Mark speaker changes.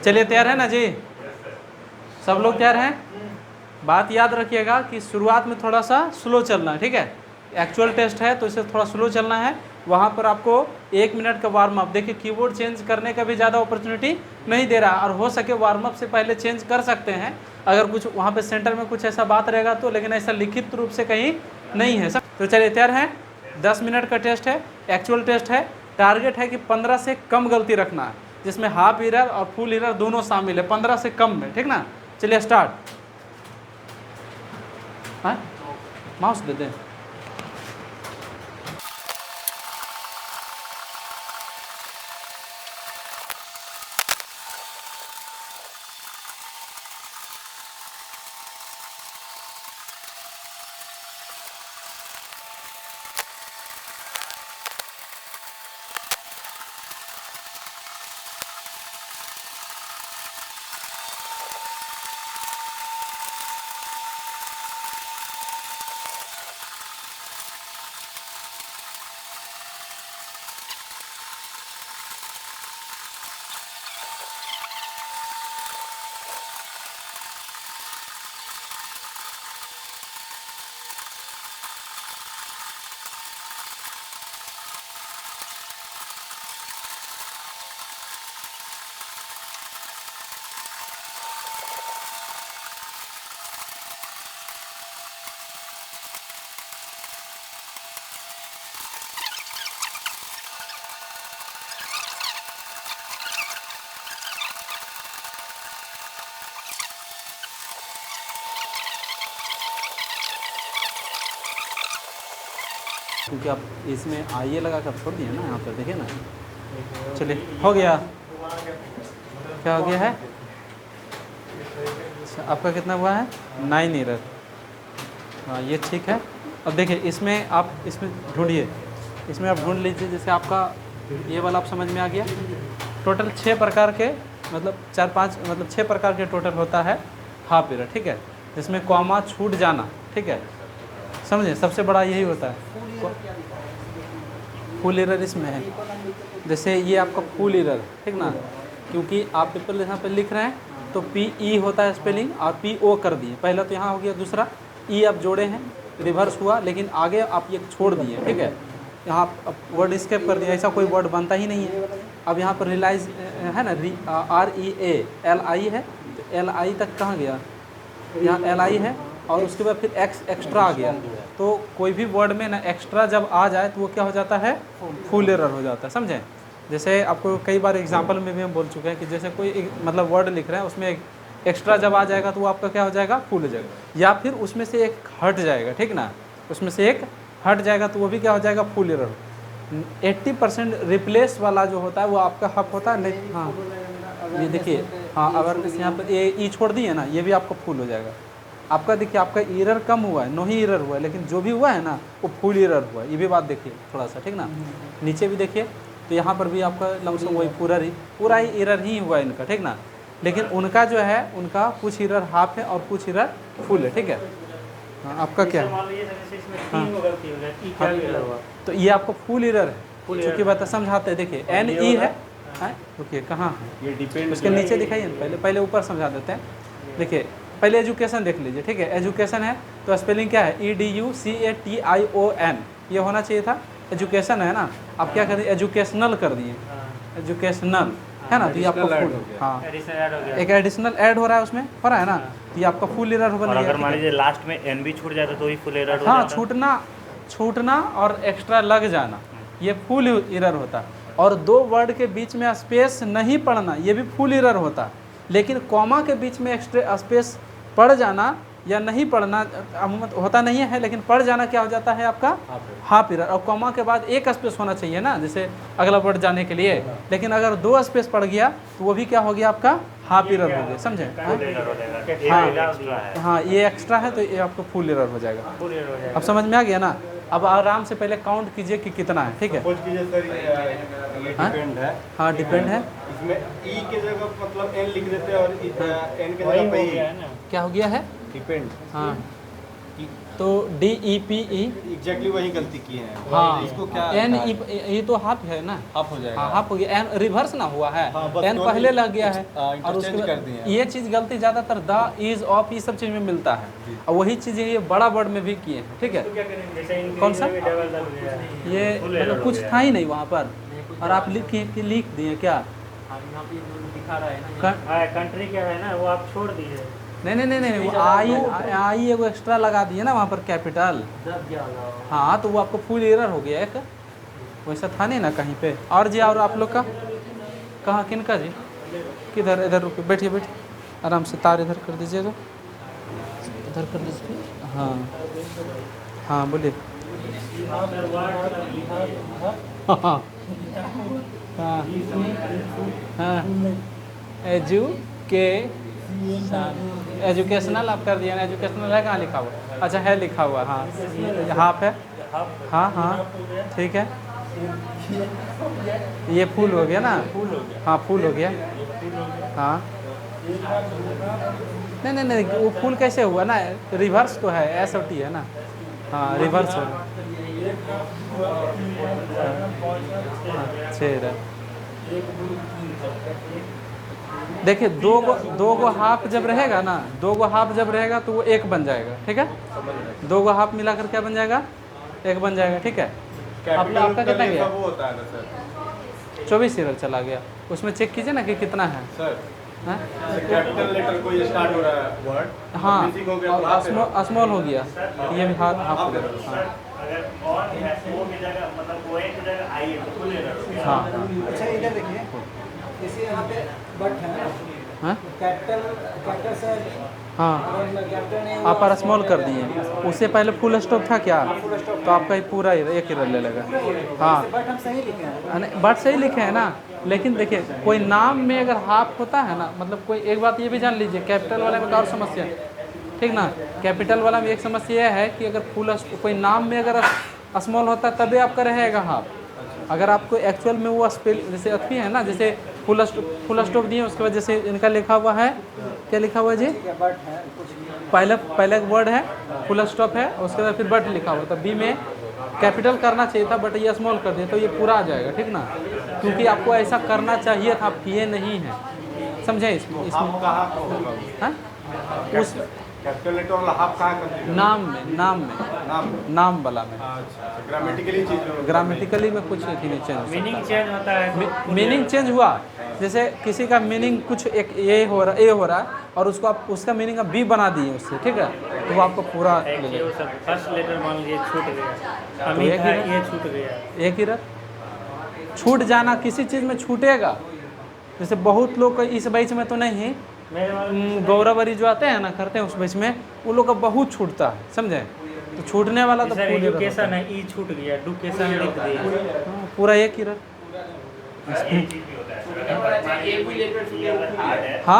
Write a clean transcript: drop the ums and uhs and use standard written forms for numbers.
Speaker 1: चलिए तैयार है ना जी, सब लोग तैयार हैं। बात याद रखिएगा कि शुरुआत में थोड़ा सा स्लो चलना है, ठीक है। एक्चुअल टेस्ट है तो इसे थोड़ा स्लो चलना है। वहाँ पर आपको 1 मिनट का वार्म अप, देखिए कीबोर्ड चेंज करने का भी ज़्यादा अपॉर्चुनिटी नहीं दे रहा, और हो सके वार्म अप से पहले चेंज कर सकते हैं अगर कुछ वहाँ पे सेंटर में कुछ ऐसा बात रहेगा तो, लेकिन ऐसा लिखित रूप से कहीं नहीं है सब। तो चलिए तैयार हैं। 10 मिनट का टेस्ट है, एक्चुअल टेस्ट है। टारगेट है कि 15 से कम गलती रखना है, जिसमें हाफ इरर और फुल इरर दोनों शामिल है, 15 से कम में, ठीक ना। चलिए स्टार्ट। हाँ माउस दे दें। क्योंकि आप इसमें आइए लगा कर छोड़ दिए ना, यहाँ पर देखिए ना। चलिए हो गया। क्या हो गया है? अच्छा, आपका कितना हुआ है? 9 इरर। हाँ ये ठीक है। अब देखिए इसमें आप इसमें ढूंढिए, इसमें आप ढूंढ लीजिए। जैसे आपका ये वाला आप समझ में आ गया। टोटल 6 प्रकार के, मतलब 4-5 मतलब 6 प्रकार के टोटल होता है हाफ इरर, ठीक है। जिसमें कॉमा छूट जाना, ठीक है, समझे, सबसे बड़ा यही होता है। फुल इरर इसमें है, जैसे ये आपका फुल इरर, ठीक ना, क्योंकि आप पेपर यहाँ पे लिख रहे हैं तो PE होता है स्पेलिंग, और PO कर दिए। पहला तो यहाँ हो गया, दूसरा E आप जोड़े हैं, रिवर्स हुआ, लेकिन आगे आप ये छोड़ दिए, ठीक है। यहाँ आप वर्ड स्केप कर दिया, ऐसा कोई वर्ड बनता ही नहीं है। अब यहाँ पर रियलाइज है ना, REALI है, तो LI तक कहाँ गया? यहाँ LI है, और उसके बाद फिर एक्स्ट्रा आ गया। तो कोई भी वर्ड में ना एक्स्ट्रा जब आ जाए तो वो क्या हो जाता है? फुल एरर हो जाता है, समझें। जैसे आपको कई बार एग्जांपल में भी हम बोल चुके हैं कि जैसे कोई मतलब वर्ड लिख रहे हैं, उसमें एक्स्ट्रा जब आ जाएगा तो वो आपका क्या हो जाएगा? फुल हो जाएगा। या फिर उसमें से एक हट जाएगा, ठीक ना, उसमें से एक हट जाएगा तो वो भी क्या हो जाएगा? Full error. 80% रिप्लेस वाला जो होता है वो आपका हक होता है। नहीं, हाँ ये देखिए, हाँ अगर यहाँ पर E छोड़ दिए ना, ये भी आपका फुल हो जाएगा। आपका देखिए, आपका एरर कम हुआ है, 9 ही एरर हुआ है, लेकिन जो भी हुआ है ना वो फुल एरर हुआ है। ये भी बात देखिए थोड़ा सा, ठीक ना। नीचे भी देखिए, तो यहाँ पर भी आपका लमसम वही पूरा ही एरर ही हुआ है इनका, ठीक ना। लेकिन उनका जो है, उनका कुछ एरर हाफ है और कुछ एरर फुल है, ठीक है। हाँ आपका क्या है? हाँ, तो ये आपका फुल एरर है, चूँकि बात समझाते हैं। देखिए NE है, रुकिए कहाँ है?
Speaker 2: ये डिपेंड,
Speaker 1: उसके नीचे दिखाइए ना, पहले ऊपर समझा देते हैं। देखिए पहले एजुकेशन देख लीजिए, ठीक है। एजुकेशन है तो स्पेलिंग क्या है? EDUCATION, ये होना चाहिए था। एजुकेशन है ना, आप क्या कर दिए? एजुकेशनल कर दिए, एजुकेशनल है ना, तो ये आपका फुल, हाँ एक एडिशनल ऐड हो रहा है, उसमें हो रहा है ना, तो ये आपका फुल एरर हो गया।
Speaker 2: अगर मान लीजिए लास्ट में N भी छूट जाता तो ही फुल एरर हो
Speaker 1: हाँ,
Speaker 2: जाता।
Speaker 1: छूटना और एक्स्ट्रा लग जाना, ये फुल एरर होता। और 2 वर्ड के बीच में स्पेस नहीं पड़ना, ये भी फुल एरर होता। लेकिन कॉमा के बीच में एक्स्ट्रा स्पेस पड़ जाना या नहीं पढ़ना होता नहीं है, लेकिन पढ़ जाना क्या हो जाता है आपका? Half error. और कॉमा के बाद एक स्पेस होना चाहिए ना, जैसे अगला वर्ड जाने के लिए, लेकिन अगर 2 स्पेस पड़ गया तो वो भी क्या हो गया? आपका हाफ एरर हो गया, समझे। हाँ ये एक्स्ट्रा है तो ये आपको फुल एरर हो जाएगा। अब समझ में आ गया ना। अब आराम से पहले काउंट कीजिए कि कितना है, ठीक है। हाँ डिपेंड है,
Speaker 3: इसमें ई के जगह मतलब एन लिख देते हैं और एन के जगह पे ई।
Speaker 1: क्या हो गया है?
Speaker 3: डिपेंड।
Speaker 1: हाँ तो DEPE
Speaker 3: एग्जैक्टली वही गलती की है।
Speaker 1: हाँ
Speaker 3: इसको क्या
Speaker 1: N
Speaker 3: कहा है?
Speaker 1: ये तो हाफ है ना,
Speaker 3: हाफ हो जाएगा।
Speaker 1: हाँ हाफ हो गया, N रिवर्स ना हुआ है,
Speaker 3: हाँ, बस
Speaker 1: N
Speaker 3: तो
Speaker 1: पहले
Speaker 3: अभी
Speaker 1: लग गया है और
Speaker 3: इंटरचेंज
Speaker 1: उसके
Speaker 3: कर दिए हैं।
Speaker 1: ये चीज़ गलती ज़्यादातर द, इज, ऑफ, ये सब चीज़ में मिलता है और वही चीज़ें ये बड़ा वर्ड में भी किए हैं, ठीक है। कौन सा ये मतलब कुछ था ही नहीं वहाँ पर और आप लिख दिए क्या?
Speaker 2: कंट्री क्या है ना वो आप छोड़ दीजिए।
Speaker 1: नहीं वो आई एगो एक्स्ट्रा लगा दिए ना वहाँ पर कैपिटल, हाँ तो वो आपको फुल एरर हो गया एक, वैसा था नहीं ना कहीं पे। और जी और आप लोग का कहाँ किनका जी? किधर? इधर रुके, बैठिए आराम से, तार इधर कर दीजिए, तो इधर कर दीजिए। हाँ हाँ बोलिए। हाँ हाँ हाँ एजुकेशनल आप कर दिया ना, एजुकेशनल है कहाँ लिखा हुआ? अच्छा है लिखा हुआ, हाँ हाफ है, हाँ हाँ ठीक है। ये फुल हो गया ना, हाँ फुल हो गया, हाँ नहीं वो फुल कैसे हुआ ना, रिवर्स तो है, एस और टी है ना, हाँ रिवर्स हो गया। देखिए दो गो हाफ जब रहेगा ना, दो गो हाफ जब रहेगा तो वो एक बन जाएगा, ठीक है। दो गो हाफ मिलाकर क्या बन जाएगा? एक बन जाएगा, ठीक है। आपका कितना गया?
Speaker 3: वो होता है ना सर,
Speaker 1: 24 सीरियल चला गया, उसमें चेक कीजिए ना कि कितना है।
Speaker 3: सर
Speaker 1: हाँ
Speaker 3: कैपिटल लेटर कोई स्टार्ट हो रहा है वर्ड,
Speaker 1: हाँ
Speaker 3: मिसिंग हो गया तो हाफ है।
Speaker 1: स्मॉल हो गया, ये भी हाफ हो गया, हाँ
Speaker 2: अगर और है वो की जगह मतलब वो एक जगह आई है तो फुल एरर हो गया।
Speaker 1: हाँ
Speaker 4: अच्छा इधर देखिए, जैसे यहाँ पे बट है ना,
Speaker 1: हाँ
Speaker 4: कैपिटल से
Speaker 1: हाँ
Speaker 4: कैपिटल नहीं
Speaker 1: आप पर स्मॉल कर दिए, उससे पहले फुल स्टॉप था क्या? तो आपका ही पूरा एक ही ले लेगा, हाँ
Speaker 4: बट हम सही लिखे हैं।
Speaker 1: बट सही लिखे हैं ना, लेकिन देखिए कोई नाम में अगर हाफ होता है ना, मतलब कोई एक बात ये भी जान लीजिए, कैपिटल वाले में और समस्या है, ठीक ना। कैपिटल वाला में एक समस्या यह है कि अगर फुल कोई नाम में अगर स्मॉल होता है तभी आपका रहेगा हाफ। अगर आपको एक्चुअल में वो स्पेल जैसे अथी है ना, जैसे फुल स्टॉप दिए, उसके बाद जैसे इनका लिखा हुआ है, क्या लिखा हुआ है जी?
Speaker 4: बट है कुछ
Speaker 1: पहले एक वर्ड है, फुल स्टॉप है, उसके बाद फिर बट लिखा हुआ था, बी में कैपिटल करना चाहिए था बट ये स्मॉल कर दिया तो ये पूरा आ जाएगा, ठीक ना। क्योंकि आपको ऐसा करना चाहिए था, आप किए नहीं हैं, समझे? इसमें
Speaker 3: हाफ कहाँ को होगा?
Speaker 1: हाँ? उस
Speaker 3: कैपिटल लेटर वाला हाफ कहाँ कर दिया?
Speaker 1: नाम वाला में,
Speaker 3: अच्छा ग्रामेटिकली चीज
Speaker 1: ग्रामेटिकली में कुछ नहीं चेंज,
Speaker 2: मीनिंग चेंज होता है।
Speaker 1: मीनिंग चेंज हुआ, जैसे किसी का मीनिंग कुछ एक ए हो रहा है और उसको आप उसका मीनिंग आप बी बना दिए उससे, ठीक है, तो वो आपको पूरा ले लेगा।
Speaker 2: फर्स्ट लेटर मान लीजिए छूट गया,
Speaker 1: तो
Speaker 2: अमित
Speaker 1: एक
Speaker 2: है
Speaker 1: ही
Speaker 2: ये छूट गया।
Speaker 1: एक ही रह छूट जाना किसी चीज़ में छूटेगा, जैसे बहुत लोग को इस बैच में तो नहीं, गौरवरी जो आते हैं ना करते हैं उस बैच में, उन लोग का बहुत छूटता है, समझे? तो छूटने वाला तो
Speaker 2: एजुकेशन है, ई छूट गया, एडुकेशन लिख दिया,
Speaker 1: पूरा एक ही रह।
Speaker 2: ये चीज भी होता है।
Speaker 1: हाँ